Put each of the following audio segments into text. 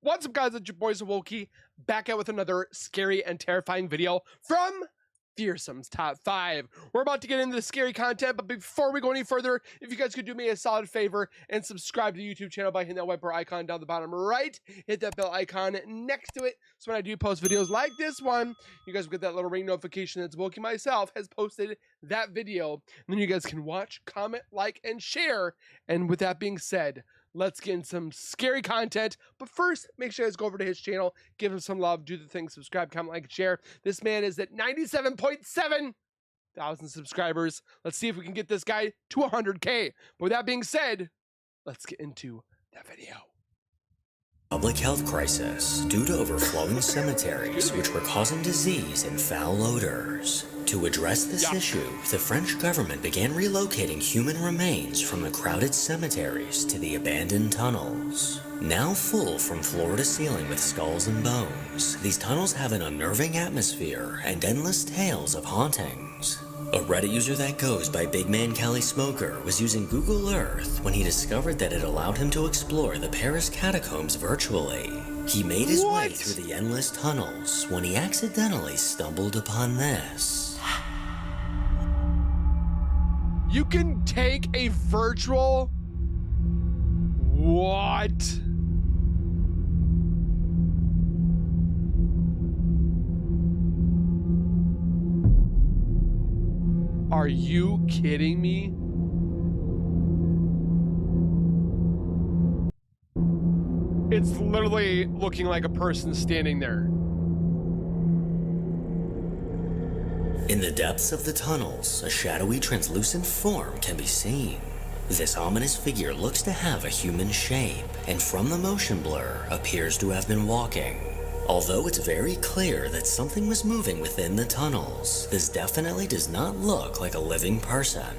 What's up, guys? It's your boy Zowoki, back out with another scary and terrifying video from Fearsome's Top 5. We're about to get into the scary content, but before we go any further, if you guys could do me a solid favor and subscribe to the YouTube channel by hitting that wiper icon down the bottom right, hit that bell icon next to it, so when I do post videos like this one, you guys will get that little ring notification that Zowoki myself has posted that video, and then you guys can watch, comment, like, and share. And with that being said, let's get in some scary content. But first, make sure you guys go over to his channel, give him some love, do the thing, subscribe, comment, like, share. This man is at 97.7 thousand subscribers. Let's see if we can get this guy to 100K. But with that being said, let's get into that video. Public health crisis due to overflowing cemeteries, which were causing disease and foul odors. To address this issue, the French government began relocating human remains from the crowded cemeteries to the abandoned tunnels. Now full from floor to ceiling with skulls and bones, these tunnels have an unnerving atmosphere and endless tales of hauntings. A Reddit user that goes by Big Man Cali Smoker was using Google Earth when he discovered that it allowed him to explore the Paris catacombs virtually. He made his way through the endless tunnels when he accidentally stumbled upon this. You can take a virtual... What? Are you kidding me? It's literally looking like a person standing there. In the depths of the tunnels, a shadowy, translucent form can be seen. This ominous figure looks to have a human shape, and from the motion blur, appears to have been walking. Although it's very clear that something was moving within the tunnels, this definitely does not look like a living person.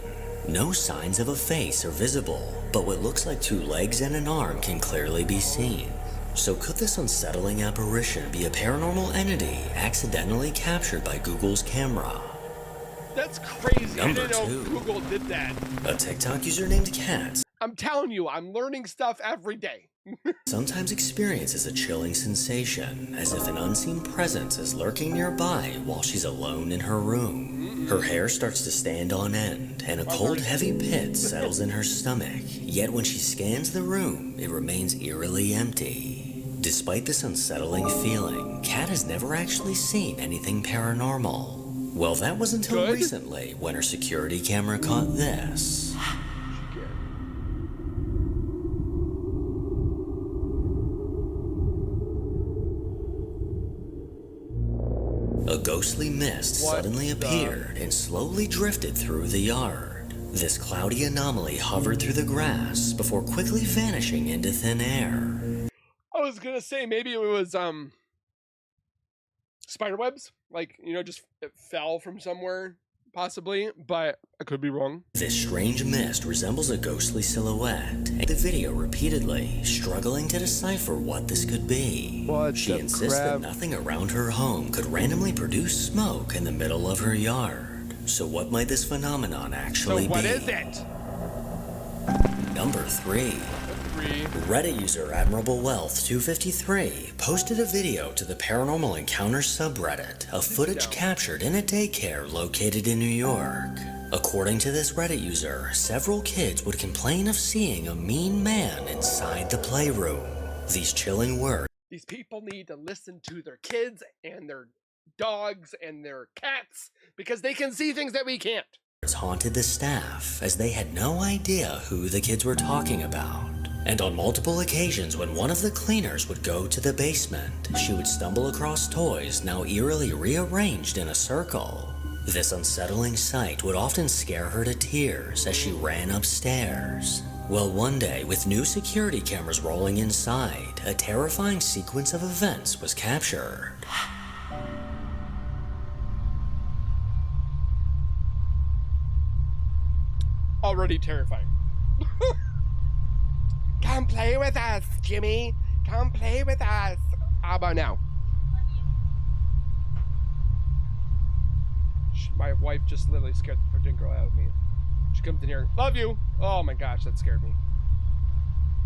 No signs of a face are visible, but what looks like two legs and an arm can clearly be seen. So could this unsettling apparition be a paranormal entity accidentally captured by Google's camera? That's crazy. Number I didn't know 2. Google did that. A TikTok user named Cat I'm telling you, I'm learning stuff every day. sometimes experiences a chilling sensation, as if an unseen presence is lurking nearby while she's alone in her room. Her hair starts to stand on end, and a cold, heavy pit settles in her stomach. Yet when she scans the room, it remains eerily empty. Despite this unsettling feeling, Kat has never actually seen anything paranormal. Well, that was until recently, when her security camera caught this. A ghostly mist suddenly appeared and slowly drifted through the yard. This cloudy anomaly hovered through the grass before quickly vanishing into thin air. I was gonna say maybe it was spider webs, like, you know, just it fell from somewhere, possibly, but I could be wrong. This strange mist resembles a ghostly silhouette, and the video repeatedly struggling to decipher what this could be. She insists that nothing around her home could randomly produce smoke in the middle of her yard. So what might this phenomenon actually be? So what is it? Number 3. Reddit user Admirable Wealth 253 posted a video to the Paranormal Encounters subreddit of footage captured in a daycare located in New York. According to this Reddit user, several kids would complain of seeing a mean man inside the playroom. These chilling words. These people need to listen to their kids and their dogs and their cats because they can see things that we can't. Haunted the staff as they had no idea who the kids were talking about. And on multiple occasions when one of the cleaners would go to the basement, she would stumble across toys now eerily rearranged in a circle. This unsettling sight would often scare her to tears as she ran upstairs. Well, one day, with new security cameras rolling inside, a terrifying sequence of events was captured. Already terrifying. Come play with us, Jimmy. Come play with us. How about now? My wife just literally scared the freaking girl out of me. She comes in here. Love you. Oh my gosh, that scared me.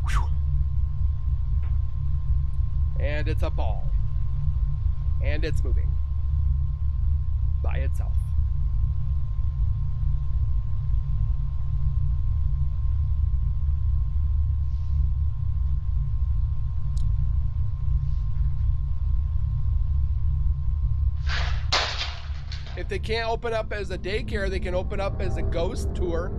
Whew. And it's a ball. And it's moving. By itself. If they can't open up as a daycare, they can open up as a ghost tour.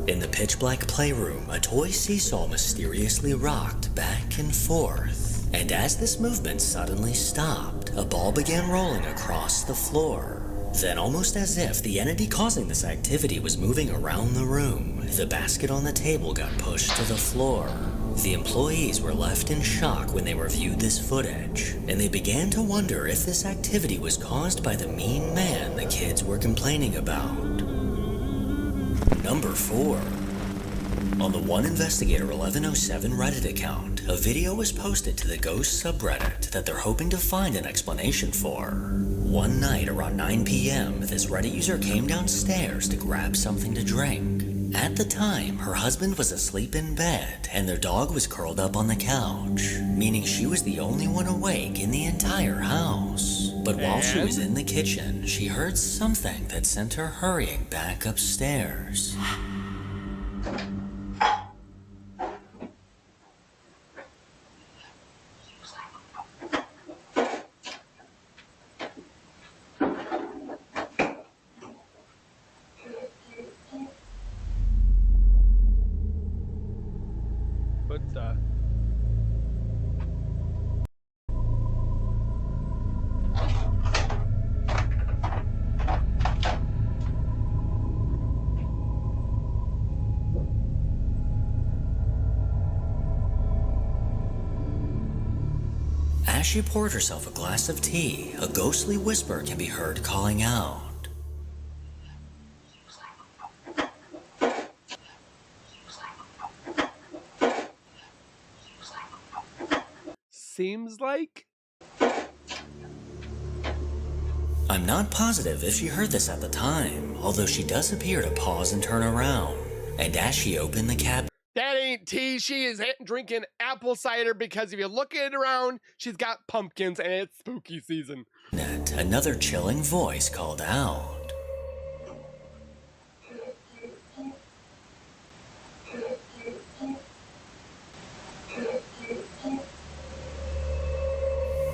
In the pitch-black playroom, a toy seesaw mysteriously rocked back and forth. And as this movement suddenly stopped, a ball began rolling across the floor. Then, almost as if the entity causing this activity was moving around the room, the basket on the table got pushed to the floor. The employees were left in shock when they reviewed this footage, and they began to wonder if this activity was caused by the mean man the kids were complaining about. Number 4. On the One Investigator 1107 Reddit account, a video was posted to the Ghost subreddit that they're hoping to find an explanation for. One night around 9 p.m., this Reddit user came downstairs to grab something to drink. At the time, her husband was asleep in bed and their dog was curled up on the couch, meaning she was the only one awake in the entire house. But while she was in the kitchen, she heard something that sent her hurrying back upstairs. As she poured herself a glass of tea, a ghostly whisper can be heard calling out. Seems like? I'm not positive if she heard this at the time, although she does appear to pause and turn around. And as she opened the cabinet, That ain't tea. She is drinking apple cider because if you look at it around, she's got pumpkins and it's spooky season. another chilling voice called out.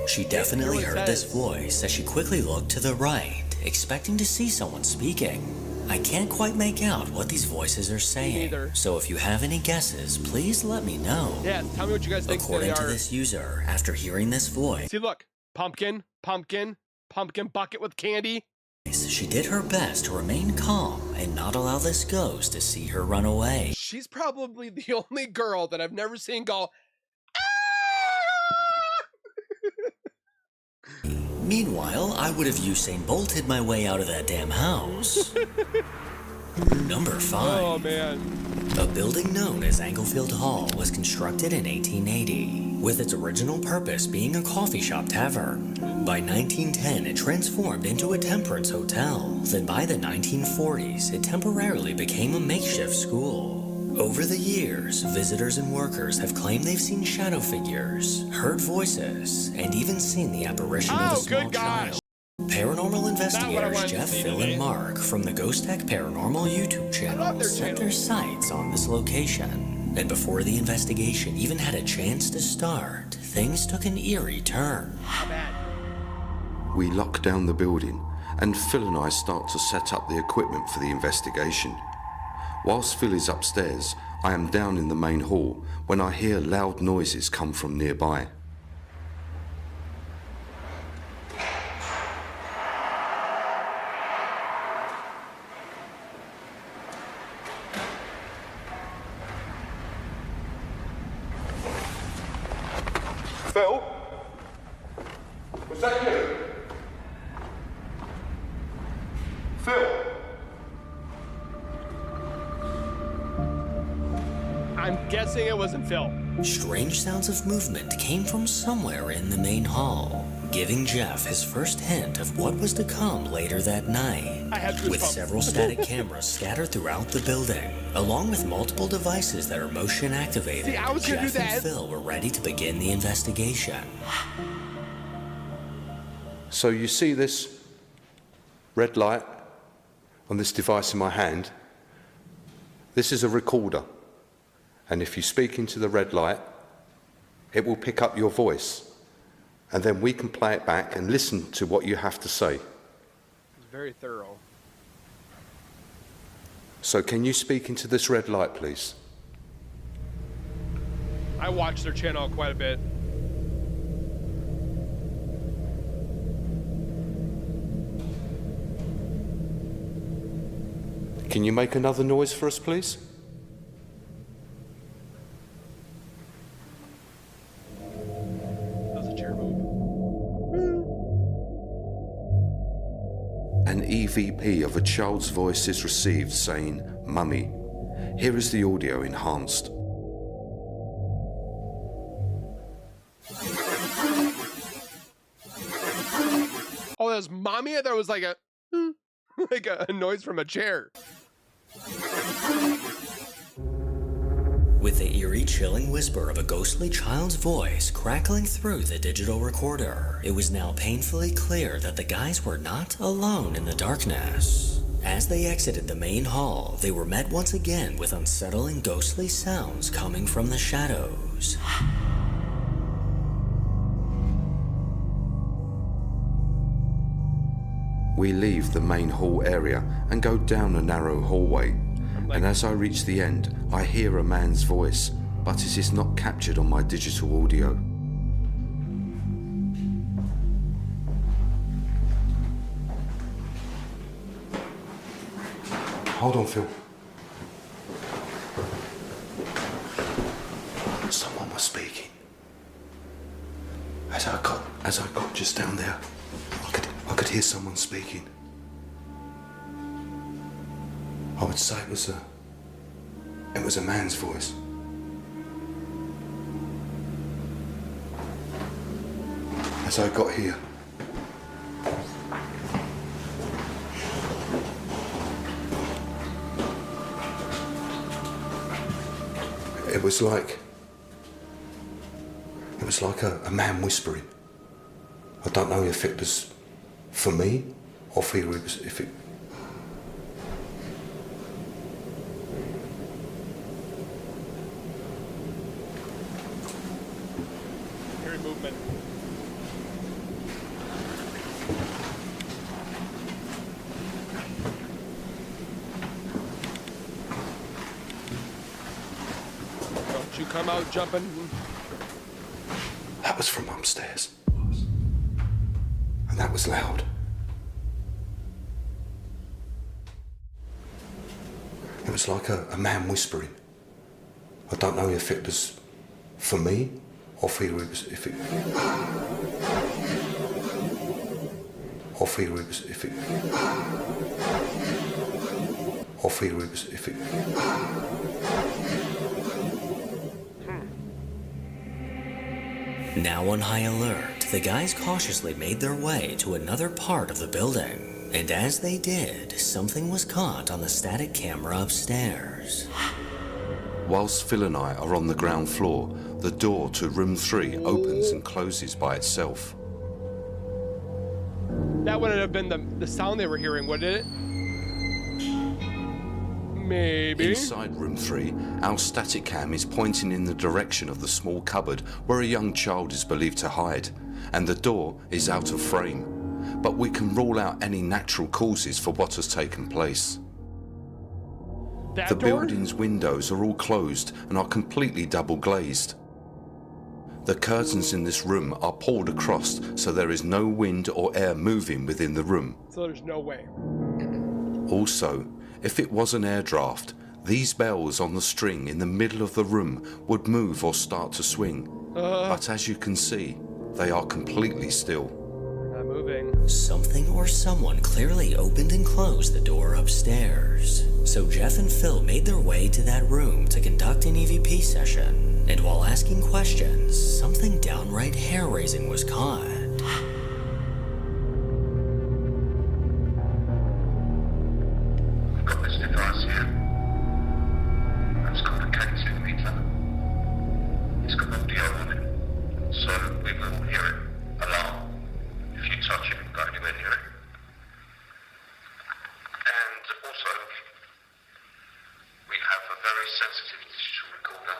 She definitely heard this voice as she quickly looked to the right, expecting to see someone speaking. I can't quite make out what these voices are saying, so if you have any guesses, please let me know. Yeah, tell me what you guys think. According to this user, after hearing this voice, see, look, pumpkin, pumpkin, pumpkin bucket with candy. She did her best to remain calm and not allow this ghost to see her run away. She's probably the only girl that I've never seen go, Meanwhile, I would have Usain Bolted my way out of that damn house. Number 5. Oh, man. A building known as Enfield Hall was constructed in 1880, with its original purpose being a coffee shop tavern. By 1910, it transformed into a temperance hotel. Then by the 1940s, it temporarily became a makeshift school. Over the years, visitors and workers have claimed they've seen shadow figures, heard voices, and even seen the apparition of a small child. Paranormal investigators Jeff, Phil, and Mark from the Ghost Tech Paranormal YouTube channel set their sights on this location. And before the investigation even had a chance to start, things took an eerie turn. We lock down the building, and Phil and I start to set up the equipment for the investigation. Whilst Phil is upstairs, I am down in the main hall when I hear loud noises come from nearby. Phil? Was that you? Phil? I'm guessing guessing it wasn't Phil. Strange sounds of movement came from somewhere in the main hall, giving Jeff his first hint of what was to come later that night. I had goosebumps. With several static cameras scattered throughout the building, along with multiple devices that are motion activated, See, I was gonna Jeff do that. and Phil were ready to begin the investigation. So you see this red light on this device in my hand? This is a recorder. And if you speak into the red light, it will pick up your voice. And then we can play it back and listen to what you have to say. It's very thorough. So can you speak into this red light, please? I watch their channel quite a bit. Can you make another noise for us, please? That was a chair move. An EVP of a child's voice is received saying, "Mummy." Here is the audio enhanced. Oh, that was mommy? I thought it was like a like a noise from a chair. With the eerie, chilling whisper of a ghostly child's voice crackling through the digital recorder, it was now painfully clear that the guys were not alone in the darkness. As they exited the main hall, they were met once again with unsettling ghostly sounds coming from the shadows. We leave the main hall area and go down a narrow hallway. And as I reach the end, I hear a man's voice, but it is not captured on my digital audio. Hold on, Phil. Someone was speaking. As I got just down there, I could hear someone speaking. I would say it was a man's voice. As I got here, it was like a man whispering. I don't know if it was for me or if it. Hearing movement. Don't you come out jumping. That was from upstairs. And that was loud. It was like a man whispering. I don't know if it was for me or if it was Now on high alert, the guys cautiously made their way to another part of the building. And as they did, something was caught on the static camera upstairs. Whilst Phil and I are on the ground floor, the door to room 3 opens and closes by itself. That wouldn't have been the sound they were hearing, would it? Maybe. Inside room 3, our static cam is pointing in the direction of the small cupboard where a young child is believed to hide, and the door is out of frame. But we can rule out any natural causes for what has taken place. That The door? building's windows are all closed and are completely double glazed. The curtains in this room are pulled across so there is no wind or air moving within the room. So there's no way. Also, if it was an air draft, these bells on the string in the middle of the room would move or start to swing. But as you can see, they are completely still. Not moving. moving. Something or someone clearly opened and closed the door upstairs. So Jeff and Phil made their way to that room to conduct an EVP session. And while asking questions, something downright hair-raising was caught. We've got this device here. It's called a K2 meter. It's got audio on it, so we will hear it. Alarm. If you touch it, we'll go anywhere near it. And also, we have a very sensitive digital recorder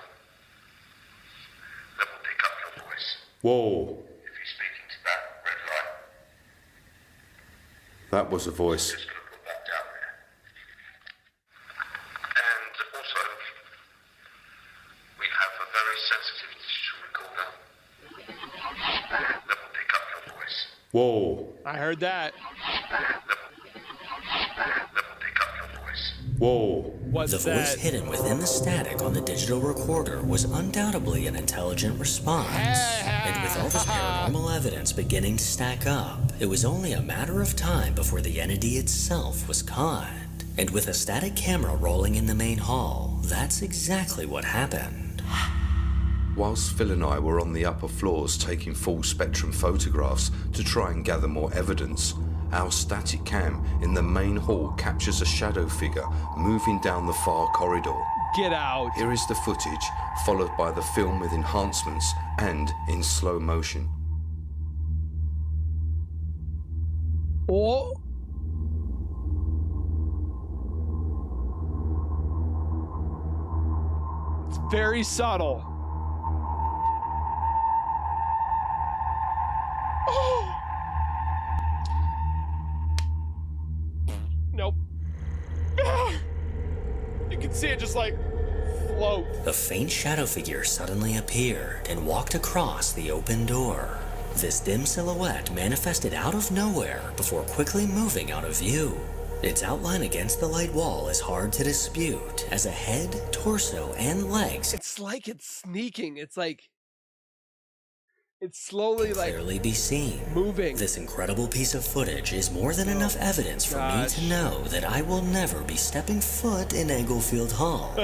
that will pick up your voice. Whoa, If you're speaking to that red light, that was a voice. just going to put that down there. And also, we have a very sensitive digital recorder that will pick up your voice. Whoa, I heard that. That will pick up your voice. whoa. What's The voice that? hidden within the static on the digital recorder was undoubtedly an intelligent response. And with all this paranormal evidence beginning to stack up, it was only a matter of time before the entity itself was caught. And with a static camera rolling in the main hall, that's exactly what happened. Whilst Phil and I were on the upper floors taking full spectrum photographs to try and gather more evidence, our static cam in the main hall captures a shadow figure moving down the far corridor. Get out. Here is the footage, followed by the film with enhancements and in slow motion. Oh. It's very subtle. Oh. Nope. Ah. You can see it just like float. A faint shadow figure suddenly appeared and walked across the open door. This dim silhouette manifested out of nowhere before quickly moving out of view. Its outline against the light wall is hard to dispute, as a head, torso, and legs It's like it's sneaking. It's like it's slowly can like clearly be seen. moving. This incredible piece of footage is more than enough evidence for me gosh. to know that I will never be stepping foot in Enfield Hall.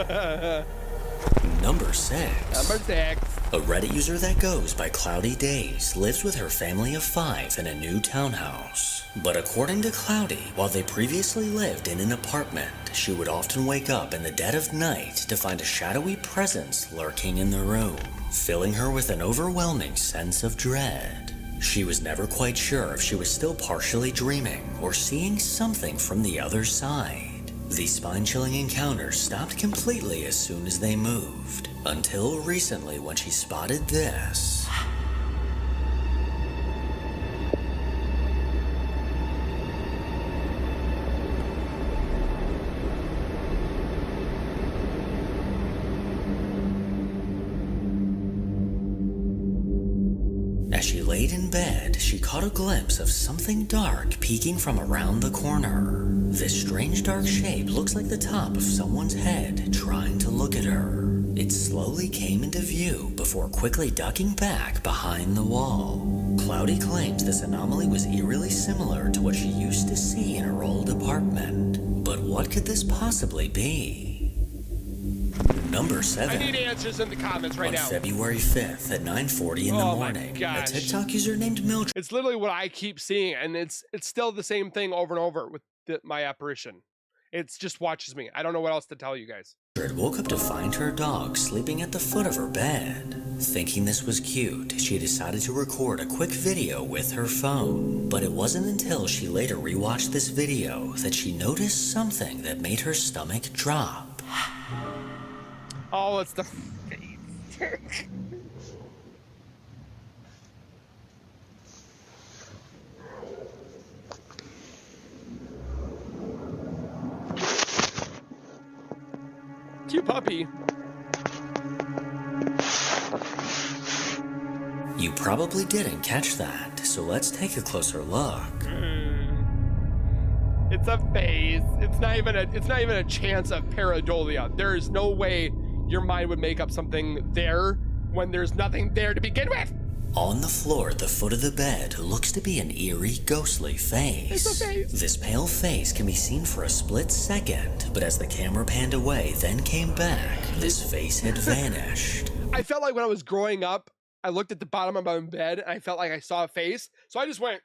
Number 6. Number 6. A Reddit user that goes by Cloudy Days lives with her family of 5 in a new townhouse. But according to Cloudy, while they previously lived in an apartment, she would often wake up in the dead of night to find a shadowy presence lurking in the room, filling her with an overwhelming sense of dread. She was never quite sure if she was still partially dreaming or seeing something from the other side. These spine-chilling encounters stopped completely as soon as they moved, until recently when she spotted this. As she laid in bed, she caught a glimpse of something dark peeking from around the corner. This strange dark shape looks like the top of someone's head trying to look at her. It slowly came into view before quickly ducking back behind the wall. Cloudy claims this anomaly was eerily similar to what she used to see in her old apartment. But what could this possibly be? Number 7. I need answers in the comments right On now. February 5th at 9:40 in the Oh my morning, a gosh. TikTok user named Mildred It's literally what I keep seeing, and it's still the same thing over and over with my apparition. It's just watches me. I don't know what else to tell you guys. woke up to find her dog sleeping at the foot of her bed. Thinking this was cute, she decided to record a quick video with her phone. But it wasn't until she later rewatched this video that she noticed something that made her stomach drop. Oh, it's the face. Cute puppy. You probably didn't catch that, so let's take a closer look. It's a face. It's not even a chance of pareidolia. There is no way your mind would make up something there when there's nothing there to begin with. On the floor at the foot of the bed looks to be an eerie, ghostly face. It's a face. This pale face can be seen for a split second, but as the camera panned away, then came back, this face had vanished. I felt like when I was growing up, I looked at the bottom of my bed and I felt like I saw a face. So I just went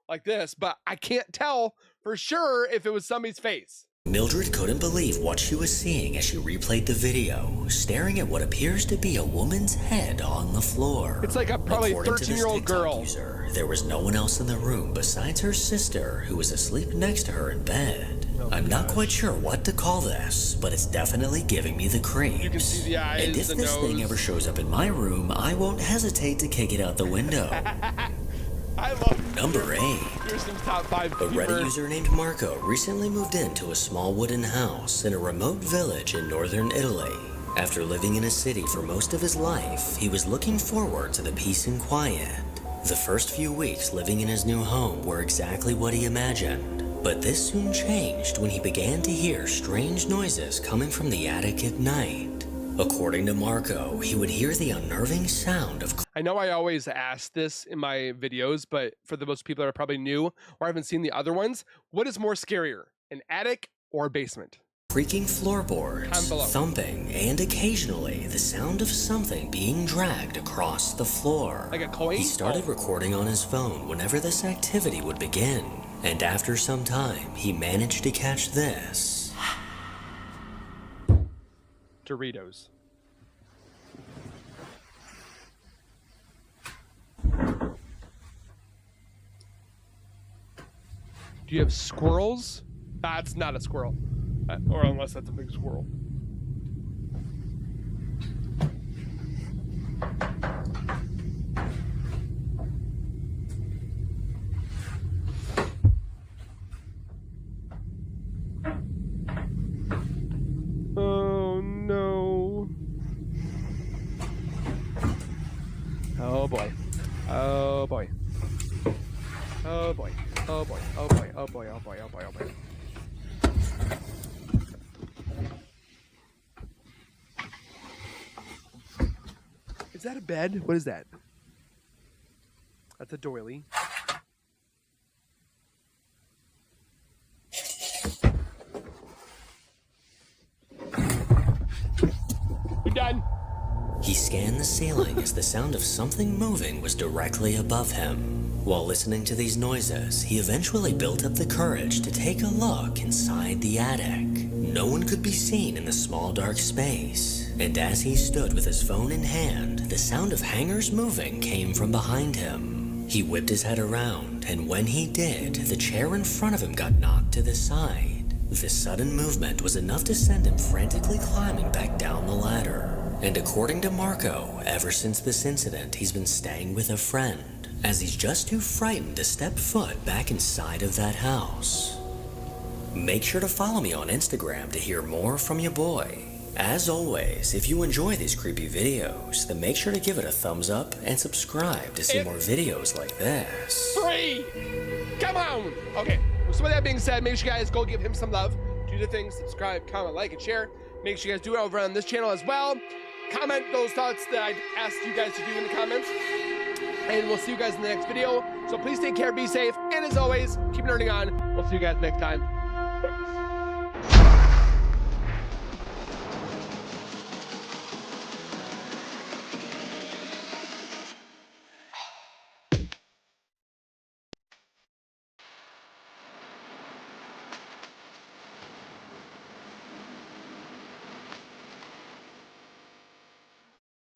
like this, but I can't tell for sure if it was somebody's face. Mildred couldn't believe what she was seeing as she replayed the video, staring at what appears to be a woman's head on the floor. It's like a probably According to this 13-year-old TikTok girl. user, there was no one else in the room besides her sister, who was asleep next to her in bed. I'm not quite sure what to call this, but it's definitely giving me the creeps. You can see the eyes, and if the this thing nose. ever shows up in my room, I won't hesitate to kick it out the window. I love Number 8. Here's some top 5 A humor. Reddit user named Marco recently moved into a small wooden house in a remote village in northern Italy. After living in a city for most of his life, he was looking forward to the peace and quiet. The first few weeks living in his new home were exactly what he imagined, but this soon changed when he began to hear strange noises coming from the attic at night. According to Marco, he would hear the unnerving sound of I know I always ask this in my videos, but for the most people that are probably new or haven't seen the other ones, what is more scarier, an attic or a basement? creaking floorboards, Comment below. thumping, and occasionally the sound of something being dragged across the floor. Like a coin? He started recording on his phone whenever this activity would begin, and after some time, he managed to catch this. Doritos. Do you have squirrels? That's not a squirrel. Or unless that's a big squirrel. Oh no. Oh boy. Oh boy. Oh boy. Oh boy. Oh boy. Oh boy. Oh boy. Oh boy. Oh boy. Is that a bed? What is that? That's a doily. We're done. He scanned the ceiling as the sound of something moving was directly above him. While listening to these noises, he eventually built up the courage to take a look inside the attic. No one could be seen in the small dark space, and as he stood with his phone in hand, the sound of hangers moving came from behind him. He whipped his head around, and when he did, the chair in front of him got knocked to the side. This sudden movement was enough to send him frantically climbing back down the ladder. And according to Marco, ever since this incident, he's been staying with a friend, as he's just too frightened to step foot back inside of that house. Make sure to follow me on Instagram to hear more from your boy. As always, if you enjoy these creepy videos, then make sure to give it a thumbs up and subscribe to see more videos like this. Free! Come on! Okay, so with that being said, make sure you guys go give him some love. Do the things, subscribe, comment, like, and share. Make sure you guys do it over on this channel as well. Comment those thoughts that I asked you guys to do in the comments. And we'll see you guys in the next video. So please take care, be safe, and as always, keep nerding on. We'll see you guys next time.